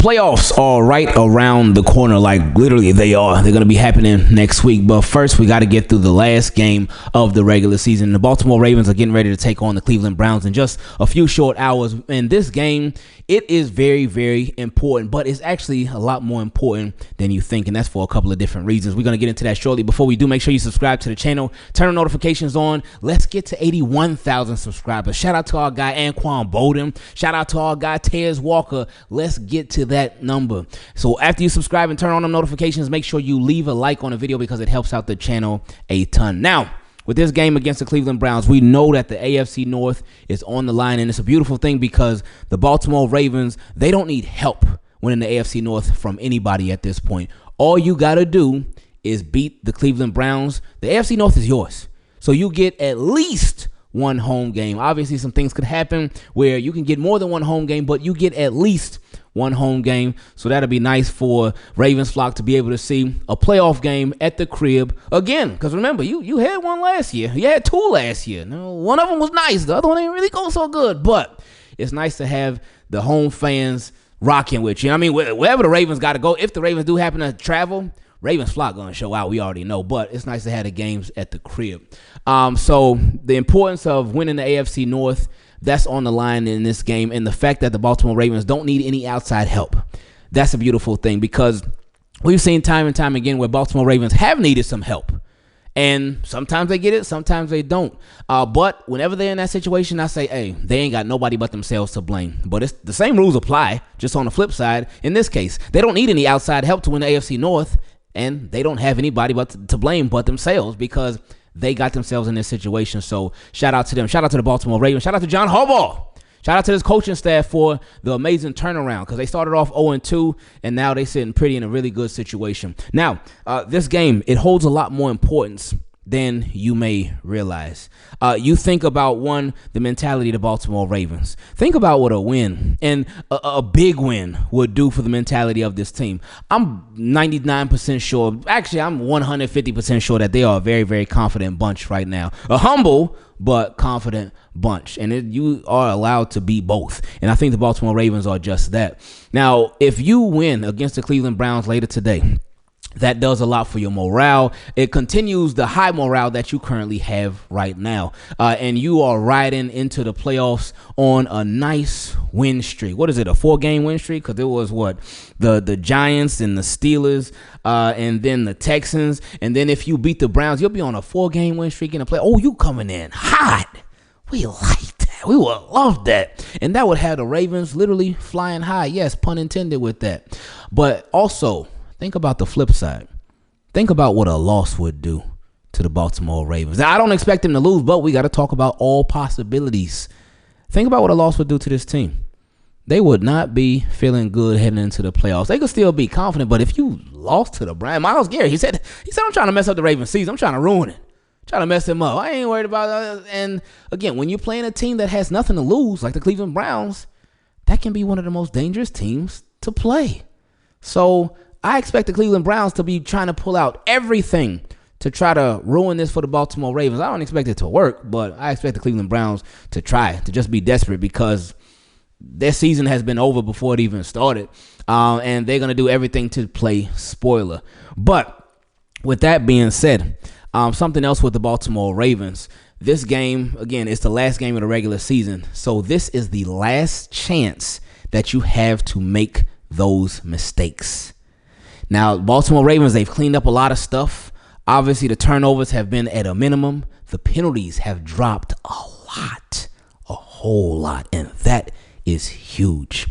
playoffs are right around the corner, like literally they are. They're going to be happening next week. But first, we got to get through the last game of the regular season. The Baltimore Ravens are getting ready to take on the Cleveland Browns in just a few short hours. And this game, it is very, very important, but it's actually a lot more important than you think, and that's for a couple of different reasons. We're going to get into that shortly. Before we do, make sure you subscribe to the channel, turn notifications on. Let's get to 81,000 subscribers. Shout out to our guy, Anquan Bowden. Shout out to our guy, Tez Walker. Let's get to that number. So after you subscribe and turn on them notifications, make sure you leave a like on the video because it helps out the channel a ton. Now, with this game against the Cleveland Browns, we know that the AFC North is on the line, and it's a beautiful thing because the Baltimore Ravens, they don't need help winning the AFC North from anybody at this point. All you got to do is beat the Cleveland Browns. The AFC North is yours. So you get at least one home game. Obviously, some things could happen where you can get more than one home game, but you get at least one home game. So that'll be nice for Ravens flock to be able to see a playoff game at the crib again. Because remember, you had one last year. You had two last year. Now, one of them was nice. The other one ain't really go so good. But it's nice to have the home fans rocking with you. I mean, wherever the Ravens got to go, if the Ravens do happen to travel, Ravens flock going to show out. We already know. But it's nice to have the games at the crib. So the importance of winning the AFC North, that's on the line in this game, and the fact that the Baltimore Ravens don't need any outside help. That's a beautiful thing because we've seen time and time again where Baltimore Ravens have needed some help, and sometimes they get it, sometimes they don't. But whenever they're in that situation, I say, hey, they ain't got nobody but themselves to blame. But it's the same rules apply, just on the flip side. In this case, they don't need any outside help to win the AFC North, and they don't have anybody but to blame but themselves because they got themselves in this situation. So shout out to them. Shout out to the Baltimore Ravens. Shout out to John Harbaugh. Shout out to this coaching staff for the amazing turnaround because they started off 0-2, and now they're sitting pretty in a really good situation. Now, this game, it holds a lot more importance than you may realize. You think about, the mentality of the Baltimore Ravens. Think about what a win and a big win would do for the mentality of this team. I'm 99% sure, actually I'm 150% sure that they are a very, very confident bunch right now. A humble but confident bunch, and you are allowed to be both. And I think the Baltimore Ravens are just that. Now, if you win against the Cleveland Browns later today, that does a lot for your morale. It continues the high morale that you currently have right now. And you are riding into the playoffs on a nice win streak. What is it, a 4-game win streak? Because it was the Giants and the Steelers and then the Texans. And then if you beat the Browns, you'll be on a 4-game win streak in the play. Oh, you coming in hot. We like that. We would love that. And that would have the Ravens literally flying high. Yes, pun intended with that. But also, think about the flip side. Think about what a loss would do to the Baltimore Ravens. Now, I don't expect them to lose, but we got to talk about all possibilities. Think about what a loss would do to this team. They would not be feeling good heading into the playoffs. They could still be confident, but if you lost to the Browns, Myles Garrett, he said, I'm trying to mess up the Ravens season. I'm trying to ruin it. Trying to mess him up. I ain't worried about that. And again, when you're playing a team that has nothing to lose, like the Cleveland Browns, that can be one of the most dangerous teams to play. So I expect the Cleveland Browns to be trying to pull out everything to try to ruin this for the Baltimore Ravens. I don't expect it to work, but I expect the Cleveland Browns to try, to just be desperate because their season has been over before it even started. And they're going to do everything to play spoiler. But with that being said, something else with the Baltimore Ravens. This game, again, it's the last game of the regular season. So this is the last chance that you have to make those mistakes. Now, Baltimore Ravens, they've cleaned up a lot of stuff. Obviously, the turnovers have been at a minimum. The penalties have dropped a whole lot, and that is huge.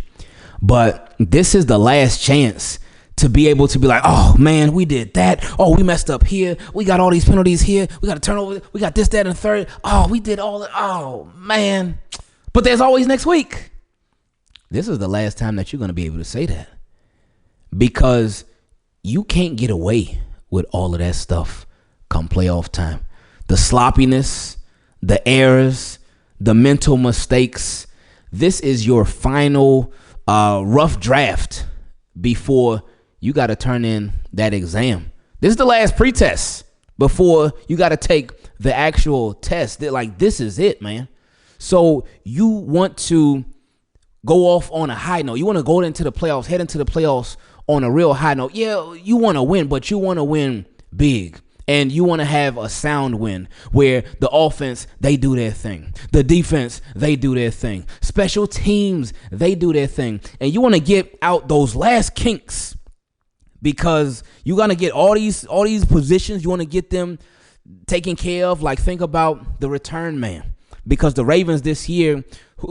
But this is the last chance to be able to be like, oh, man, we did that. Oh, we messed up here. We got all these penalties here. We got a turnover. We got this, that, and the third. Oh, we did all that. Oh, man. But there's always next week. This is the last time that you're going to be able to say that because you can't get away with all of that stuff come playoff time. The sloppiness, the errors, the mental mistakes. This is your final rough draft before you got to turn in that exam. This is the last pretest before you got to take the actual test. They're like, this is it, man. So you want to go off on a high note. You want to go into the playoffs, head into the playoffs on a real high note. Yeah, you want to win, but you want to win big. And you want to have a sound win where the offense, they do their thing. The defense, they do their thing. Special teams, they do their thing. And you want to get out those last kinks because you're going to get all these positions. You want to get them taken care of. Like, think about the return man. Because the Ravens this year,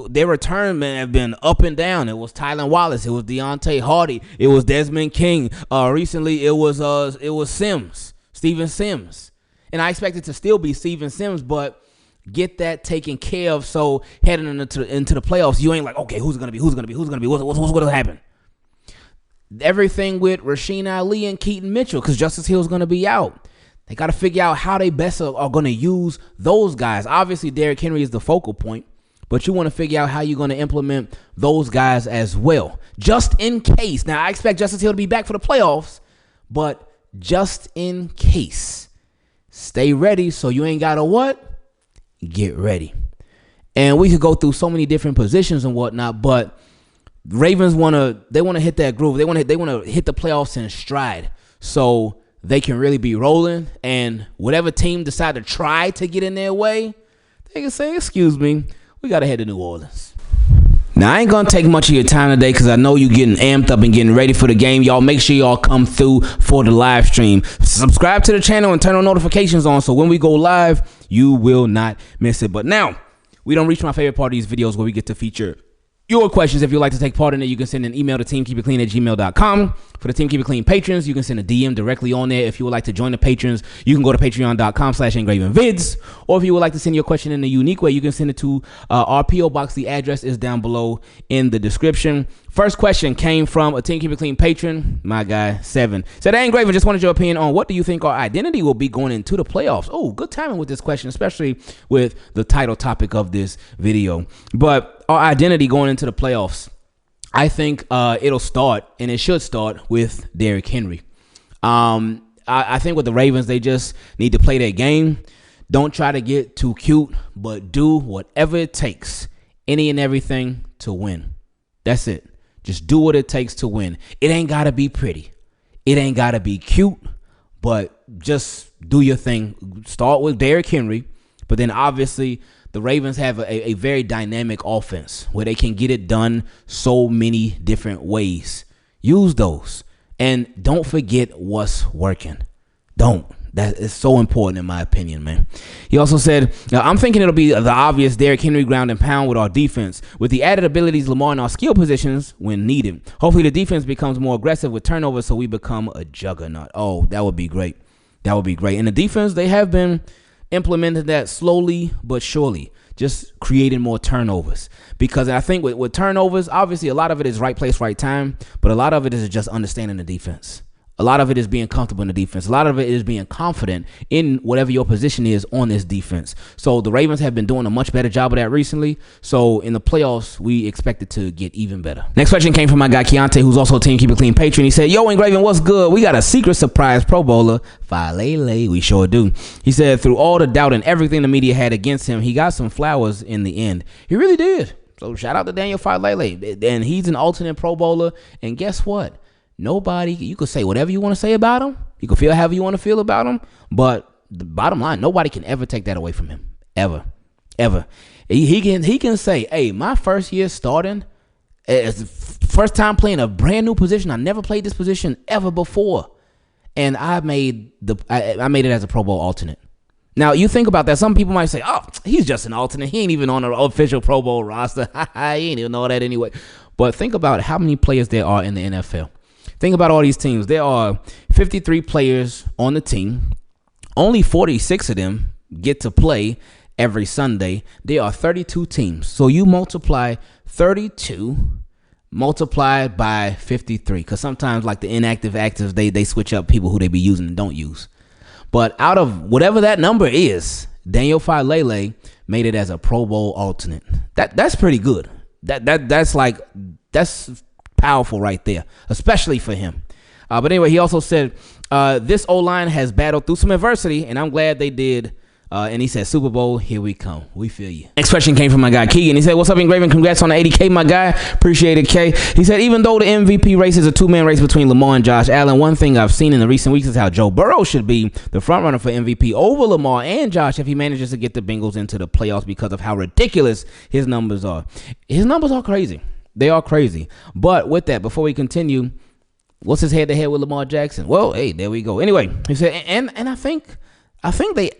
their return men have been up and down. It was Tylan Wallace. It was Deontay Hardy. It was Desmond King. Recently, it was Steven Sims. And I expect it to still be Steven Sims, but get that taken care of. So heading into the playoffs, you ain't like, okay, who's gonna be? What's gonna happen? Everything with Rasheen Ali and Keaton Mitchell, because Justice Hill's gonna be out. They got to figure out how they best are going to use those guys. Obviously, Derrick Henry is the focal point, but you want to figure out how you're going to implement those guys as well, just in case. Now, I expect Justice Hill to be back for the playoffs, but just in case, stay ready so you ain't got to what? Get ready. And we could go through so many different positions and whatnot, but Ravens want to hit that groove. They want to hit the playoffs in stride. So they can really be rolling, and whatever team decide to try to get in their way, they can say, excuse me, we got to head to New Orleans. Now, I ain't going to take much of your time today because I know you're getting amped up and getting ready for the game. Y'all make sure y'all come through for the live stream. Subscribe to the channel and turn on notifications on so when we go live, you will not miss it. But now, we don't reach my favorite part of these videos where we get to feature your questions. If you'd like to take part in it, you can send an email to teamkeepitclean@gmail.com. For the Team Keep It Clean patrons, you can send a DM directly on there. If you would like to join the patrons, you can go to patreon.com/Ingravenvids. Or if you would like to send your question in a unique way, you can send it to our P.O. Box. The address is down below in the description. First question came from a Team Keep It Clean patron, my guy, 7. Said, hey, Ingraven, just wanted your opinion on what do you think our identity will be going into the playoffs? Oh, good timing with this question, especially with the title topic of this video. But our identity going into the playoffs, I think it'll start, and it should start, with Derrick Henry. I think with the Ravens, they just need to play their game. Don't try to get too cute, but do whatever it takes, any and everything, to win. That's it. Just do what it takes to win. It ain't got to be pretty. It ain't got to be cute, but just do your thing. Start with Derrick Henry, but then obviously the Ravens have a very dynamic offense where they can get it done so many different ways. Use those. And don't forget what's working. Don't. That is so important in my opinion, man. He also said, I'm thinking it'll be the obvious Derrick Henry ground and pound with our defense, with the added abilities Lamar in our skill positions when needed. Hopefully the defense becomes more aggressive with turnovers so we become a juggernaut. Oh, that would be great. That would be great. And the defense, they have been implementing that slowly but surely, just creating more turnovers. Because I think with turnovers, obviously a lot of it is right place, right time, but a lot of it is just understanding the defense. A lot of it is being comfortable in the defense. A lot of it is being confident in whatever your position is on this defense. So the Ravens have been doing a much better job of that recently. So in the playoffs, we expect it to get even better. Next question came from my guy Keontae, who's also a Team Keep It Clean patron. He said, yo, Ingraven, what's good? We got a secret surprise Pro Bowler. Falele. We sure do. He said, through all the doubt and everything the media had against him, he got some flowers in the end. He really did. So shout out to Daniel Falele. And he's an alternate Pro Bowler. And guess what? Nobody, you could say whatever you want to say about him. You can feel however you want to feel about him. But the bottom line, nobody can ever take that away from him. Ever. He can say, hey, my first year starting, first time playing a brand new position. I never played this position ever before. And I made it as a Pro Bowl alternate. Now, you think about that. Some people might say, oh, he's just an alternate. He ain't even on an official Pro Bowl roster. He ain't even know that anyway. But think about how many players there are in the NFL. Think about all these teams. There are 53 players on the team. Only 46 of them get to play every Sunday. There are 32 teams. So you multiply 32 multiplied by 53. Because sometimes like the inactive actives, they switch up people who they be using and don't use. But out of whatever that number is, Daniel Falele made it as a Pro Bowl alternate. That's pretty good. That's powerful right there, especially for him. But anyway, he also said, this O-line has battled through some adversity, and I'm glad they did And he said, Super Bowl, here we come. We feel you. Next question came from my guy Keegan. He said, what's up, Ingraven? Congrats on the 80K, my guy. Appreciate it, K. He said, even though the MVP race is a two-man race between Lamar and Josh Allen, one thing I've seen in the recent weeks is how Joe Burrow should be the front runner for MVP over Lamar and Josh if he manages to get the Bengals into the playoffs because of how ridiculous his numbers are. His numbers are crazy. They are crazy. But with that, before we continue, what's his head-to-head with Lamar Jackson? Well, hey, there we go. Anyway, he said, and I think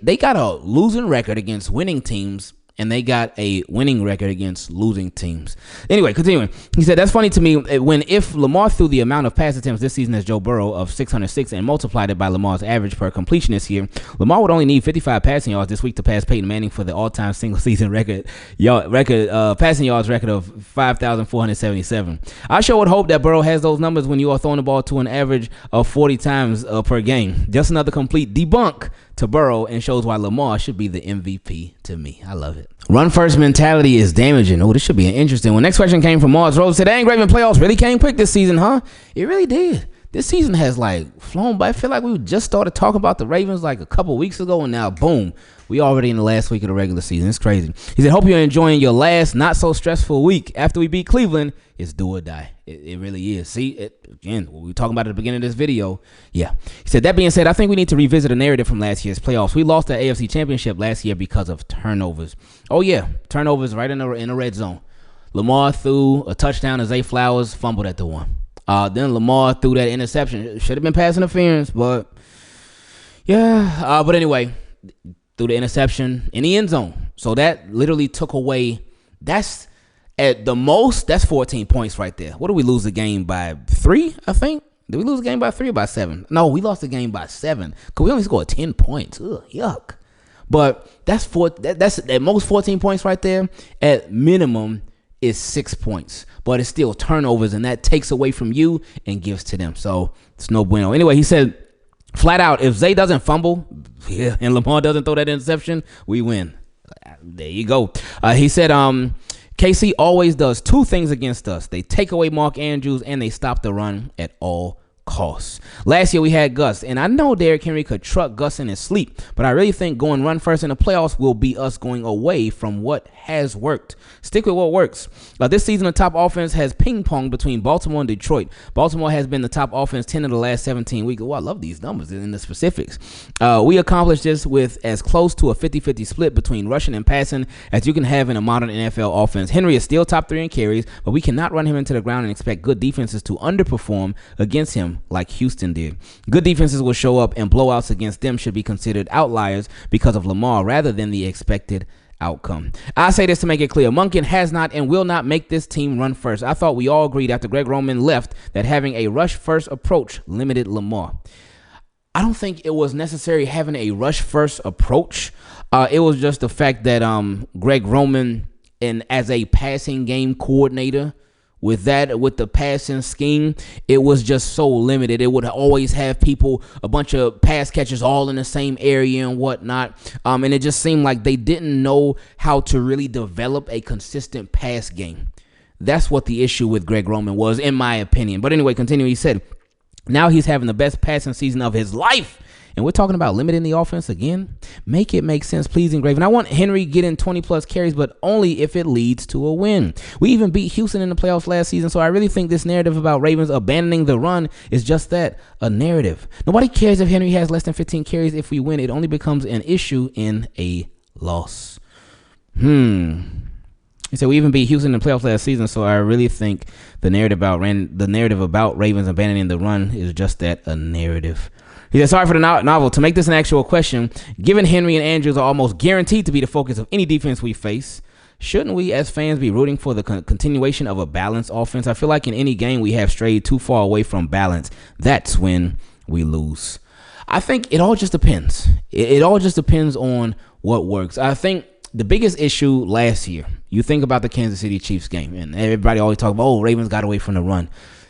they got a losing record against winning teams, and they got a winning record against losing teams. Anyway, continuing. He said, that's funny to me if Lamar threw the amount of pass attempts this season as Joe Burrow of 606 and multiplied it by Lamar's average per completion this year, Lamar would only need 55 passing yards this week to pass Peyton Manning for the all-time single-season passing yards record of 5,477. I sure would hope that Burrow has those numbers when you are throwing the ball to an average of 40 times per game. Just another complete debunk to Burrow and shows why Lamar should be the MVP to me. I love it. Run first mentality is damaging. Oh, this should be an interesting one. Next question came from Mars Rose. Said, dang, Ingraven playoffs really came quick this season, huh? It really did. This season has flown by. I feel like we just started talking about the Ravens a couple weeks ago, and now boom, we already in the last week of the regular season. It's crazy. He said, hope you're enjoying your last not so stressful week. After we beat Cleveland, it's do or die. It really is. See, again, what we were talking about at the beginning of this video. Yeah. He said, that being said, I think we need to revisit a narrative from last year's playoffs. We lost the AFC Championship last year because of turnovers. Oh, yeah. Turnovers right in the red zone. Lamar threw a touchdown to Zay Flowers, fumbled at the one. Then Lamar threw that interception. It should have been pass interference, but yeah. But anyway, threw the interception in the end zone. So that literally took away. That's at the most. That's 14 points right there. What did we lose the game by? 3, I think. Did we lose the game by 3 or by 7? No, we lost the game by 7 because we only scored 10 points. Ugh, yuck. But that's at most 14 points right there. At minimum is 6 points, but it's still turnovers, and that takes away from you and gives to them. So it's no bueno. Anyway, he said flat out, if Zay doesn't fumble, and Lamar doesn't throw that interception, we win. There you go. He said, KC always does 2 things against us. They take away Mark Andrews, and they stop the run at all costs. Last year we had Gus, and I know Derrick Henry could truck Gus in his sleep, but I really think going run first in the playoffs will be us going away from what has worked. Stick with what works. This season, the top offense has ping-ponged between Baltimore and Detroit. Baltimore has been the top offense 10 of the last 17 weeks. Oh, I love these numbers in the specifics. We accomplished this with as close to a 50-50 split between rushing and passing as you can have in a modern NFL offense. Henry is still top 3 in carries, but we cannot run him into the ground and expect good defenses to underperform against him like Houston did. Good defenses will show up, and blowouts against them should be considered outliers because of Lamar rather than the expected outcome. I say this to make it clear. Monken has not and will not make this team run first. I thought we all agreed after Greg Roman left that having a rush first approach limited Lamar. I don't think it was necessary having a rush first approach. It was just the fact that Greg Roman, and as a passing game coordinator, with the passing scheme, it was just so limited. It would always have people, a bunch of pass catchers all in the same area and whatnot. And it just seemed like they didn't know how to really develop a consistent pass game. That's what the issue with Greg Roman was, in my opinion. But anyway, continue. He said, now he's having the best passing season of his life. And we're talking about limiting the offense again. Make it make sense, please, Ingraven. I want Henry getting 20-plus carries, but only if it leads to a win. We even beat Houston in the playoffs last season, so I really think this narrative about Ravens abandoning the run is just that, a narrative. Nobody cares if Henry has less than 15 carries. If we win, it only becomes an issue in a loss. He said we even beat Houston in the playoffs last season, so I really think the narrative about Ravens abandoning the run is just that, a narrative. He said, sorry for the novel. To make this an actual question, given Henry and Andrews are almost guaranteed to be the focus of any defense we face, shouldn't we as fans be rooting for the continuation of a balanced offense? I feel like in any game we have strayed too far away from balance. That's when we lose. I think it all just depends. It all just depends on what works. I think the biggest issue last year, you think about the Kansas City Chiefs game, and everybody always talk about, Ravens got away from the run.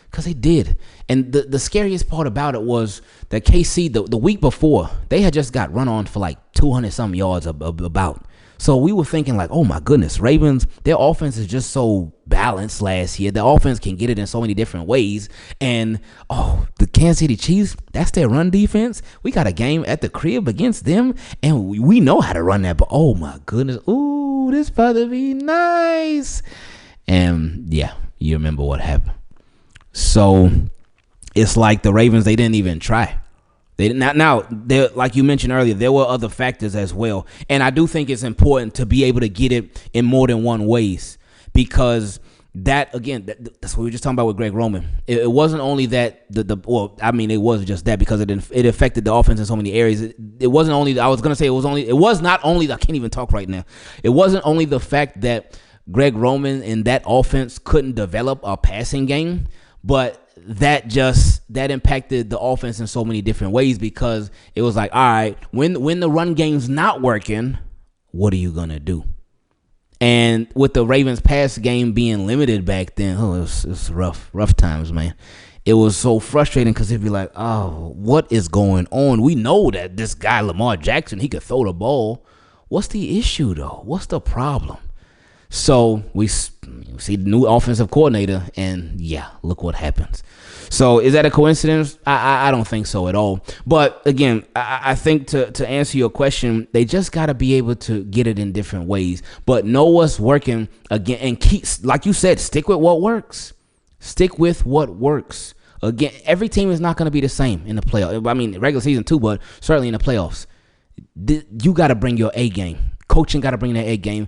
Because they did. And the scariest part about it was that KC, the week before, they had just got run on for like 200-something yards about. So we were thinking like, oh my goodness, Ravens, their offense is just so balanced last year. The offense can get it in so many different ways. And the Kansas City Chiefs, that's their run defense. We got a game at the crib against them, and we know how to run that. But oh my goodness, ooh, this about to be nice. And yeah, you remember what happened. So it's like the Ravens, they didn't even try. They didn't. Now, like you mentioned earlier, there were other factors as well. And I do think it's important to be able to get it in more than one ways, because that, again, that's what we were just talking about with Greg Roman. It wasn't only that it wasn't just that, because it affected the offense in so many areas. It wasn't only, I was not only, I can't even talk right now. It wasn't only the fact that Greg Roman and that offense couldn't develop a passing game, but that impacted the offense in so many different ways, because it was like, all right, when the run game's not working, what are you gonna do? And with the Ravens pass game being limited back then, it was rough times, man. It was so frustrating, because it'd be like, oh, what is going on? We know that this guy Lamar Jackson, he could throw the ball. What's the issue though? What's the problem? So we see the new offensive coordinator, and yeah, look what happens. So is that a coincidence? I don't think so at all. But again, I think to answer your question, they just got to be able to get it in different ways, but know what's working again, and keep, like you said, stick with what works. Stick with what works. Again, every team is not going to be the same in the playoffs. I mean, regular season too, but certainly in the playoffs. You got to bring your A game. Coaching got to bring their A game.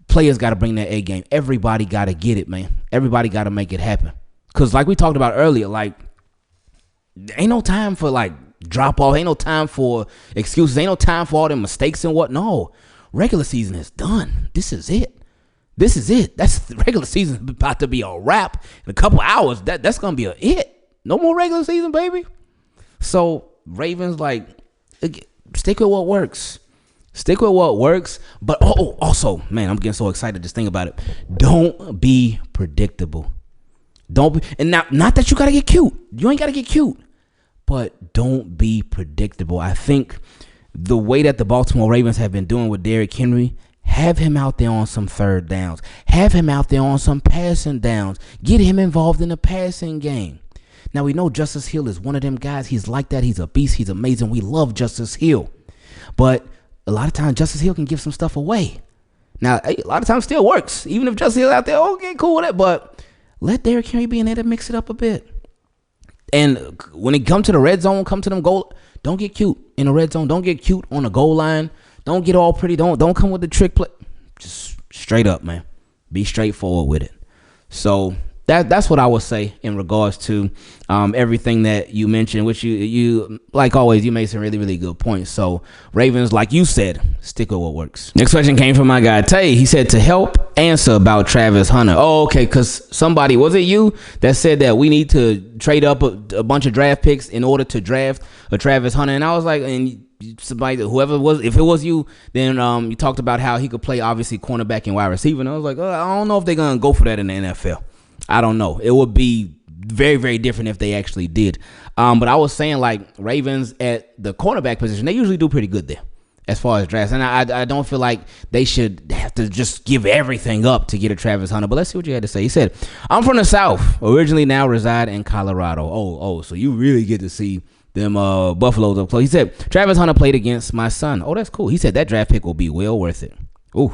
Players got to bring their A game. Everybody got to get it, man. Everybody got to make it happen. Because like we talked about earlier, like, ain't no time for, like, drop-off. Ain't no time for excuses. Ain't no time for all them mistakes and what. No. Regular season is done. This is it. That's the regular season about to be a wrap in a couple hours. That's going to be a it. No more regular season, baby. So, Ravens, like, stick with what works. Stick with what works. But, also, man, I'm getting so excited just think about it. Don't be predictable. And now, not that you got to get cute. You ain't got to get cute. But don't be predictable. I think the way that the Baltimore Ravens have been doing with Derrick Henry, have him out there on some third downs. Have him out there on some passing downs. Get him involved in the passing game. Now, we know Justice Hill is one of them guys. He's like that. He's a beast. He's amazing. We love Justice Hill. But a lot of times, Justice Hill can give some stuff away. Now, a lot of times still works. Even if Justice Hill out there, okay, cool with it. But let Derrick Henry be in there to mix it up a bit. And when it comes to the red zone, come to them goal. Don't get cute in the red zone. Don't get cute on the goal line. Don't get all pretty. Don't come with the trick play. Just straight up, man. Be straightforward with it. So that's what I would say in regards to everything that you mentioned, which you like always, you made some really, really good points. So Ravens, like you said, stick with what works. Next question came from my guy, Tay. He said to help answer about Travis Hunter. Oh, okay, because somebody, was it you that said that we need to trade up a bunch of draft picks in order to draft a Travis Hunter? And I was like, and somebody, whoever it was, if it was you, then you talked about how he could play obviously cornerback and wide receiver. And I was like, I don't know if they're going to go for that in the NFL. I don't know. It would be very, very different if they actually did. But I was saying, like, Ravens at the cornerback position, they usually do pretty good there as far as drafts. And I don't feel like they should have to just give everything up to get a Travis Hunter. But let's see what you had to say. He said, I'm from the South, originally now reside in Colorado. Oh, so you really get to see them Buffaloes up close. He said, Travis Hunter played against my son. Oh, that's cool. He said that draft pick will be well worth it. Ooh.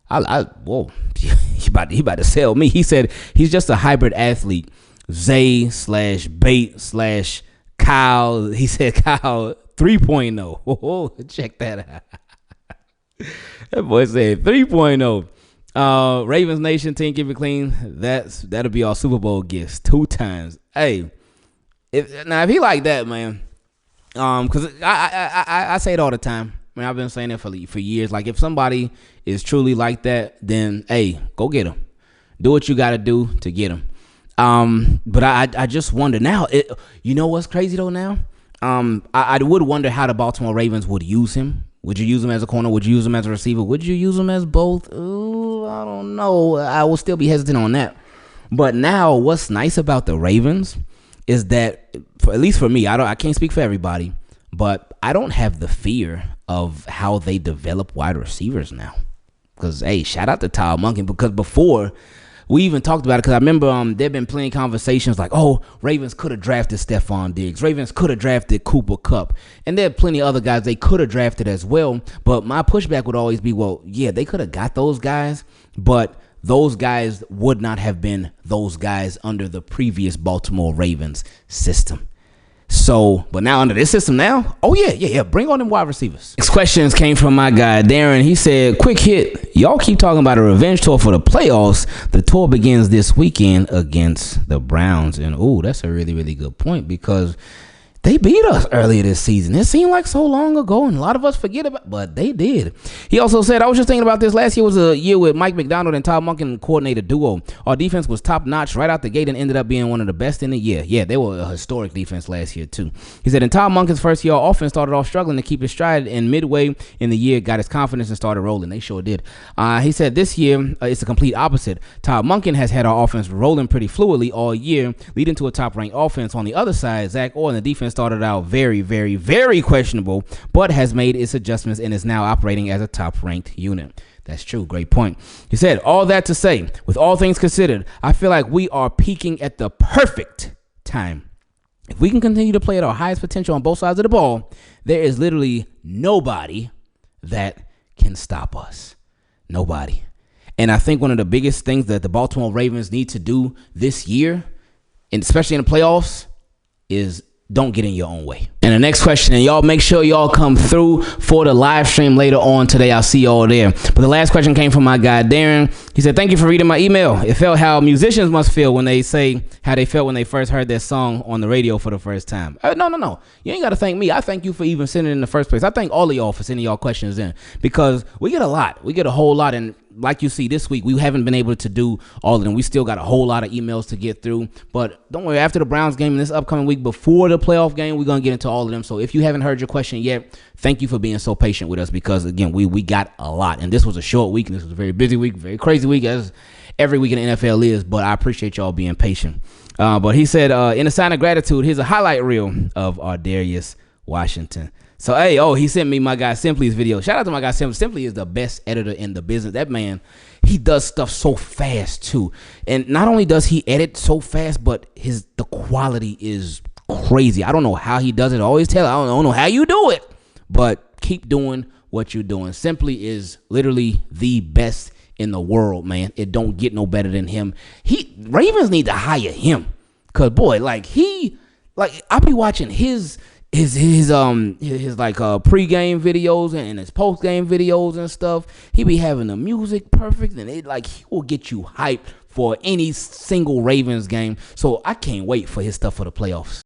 Whoa, he about to sell me. He said he's just a hybrid athlete. Zay/Bait/Kyle. He said Kyle 3.0. Oh, check that out. That boy said 3.0. Ravens Nation team, keep it clean. That'll be our Super Bowl gifts 2 times. Hey, if he like that, man, because I say it all the time. I mean, I've been saying it for years. Like, if somebody is truly like that, then, hey, go get them. Do what you got to do to get them. But I just wonder now. You know what's crazy, though, now? I would wonder how the Baltimore Ravens would use him. Would you use him as a corner? Would you use him as a receiver? Would you use him as both? Ooh, I don't know. I will still be hesitant on that. But now, what's nice about the Ravens is that, at least for me, I can't speak for everybody, but I don't have the fear of how they develop wide receivers now. Because, hey, shout out to Todd Monken, because before we even talked about it, because I remember there have been plenty of conversations like, oh, Ravens could have drafted Stephon Diggs. Ravens could have drafted Cooper Kupp. And there are plenty of other guys they could have drafted as well. But my pushback would always be, well, yeah, they could have got those guys, but those guys would not have been those guys under the previous Baltimore Ravens system. So, but now under this system now, oh yeah, bring on them wide receivers. Next questions came from my guy, Darren. He said, quick hit. Y'all keep talking about a revenge tour for the playoffs. The tour begins this weekend against the Browns. And, that's a really, really good point, because they beat us earlier this season. It seemed like so long ago, and a lot of us forget about it, but they did. He also said, I was just thinking about this. Last year was a year with Mike McDonald and Todd Monken coordinated duo. Our defense was top-notch right out the gate and ended up being one of the best in the year. Yeah, they were a historic defense last year, too. He said, in Todd Monken's first year, our offense started off struggling to keep his stride, and midway in the year, got his confidence and started rolling. They sure did. He said, this year, it's the complete opposite. Todd Monken has had our offense rolling pretty fluidly all year, leading to a top-ranked offense. On the other side, Zach Orr and the defense started out very, very, very questionable, but has made its adjustments and is now operating as a top-ranked unit. That's true. Great point. He said, all that to say, with all things considered, I feel like we are peaking at the perfect time. If we can continue to play at our highest potential on both sides of the ball, there is literally nobody that can stop us. Nobody. And I think one of the biggest things that the Baltimore Ravens need to do this year, and especially in the playoffs, is don't get in your own way. And the next question, and y'all make sure y'all come through for the live stream later on today. I'll see y'all there. But the last question came from my guy, Darren. He said, thank you for reading my email. It felt how musicians must feel when they say how they felt when they first heard their song on the radio for the first time. No. You ain't got to thank me. I thank you for even sending it in the first place. I thank all of y'all for sending y'all questions in, because we get a lot. We get a whole lot. And like you see this week, we haven't been able to do all of them. We still got a whole lot of emails to get through. But don't worry, after the Browns game this upcoming week, before the playoff game, we're going to get into all of them. So if you haven't heard your question yet, thank you for being so patient with us, because, again, we got a lot. And this was a short week, and this was a very busy week, very crazy week, as every week in the NFL is. But I appreciate y'all being patient. But he said, in a sign of gratitude, here's a highlight reel of Ardarius Washington. So, he sent me my guy Simply's video. Shout out to my guy Simply. Simply is the best editor in the business. That man, he does stuff so fast, too. And not only does he edit so fast, but the quality is crazy. I don't know how he does it. I always tell him, I don't know how you do it. But keep doing what you're doing. Simply is literally the best in the world, man. It don't get no better than him. Ravens need to hire him. Because, boy, I be watching his pregame videos and his postgame videos and stuff. He be having the music perfect, and he will get you hyped for any single Ravens game. So I can't wait for his stuff for the playoffs.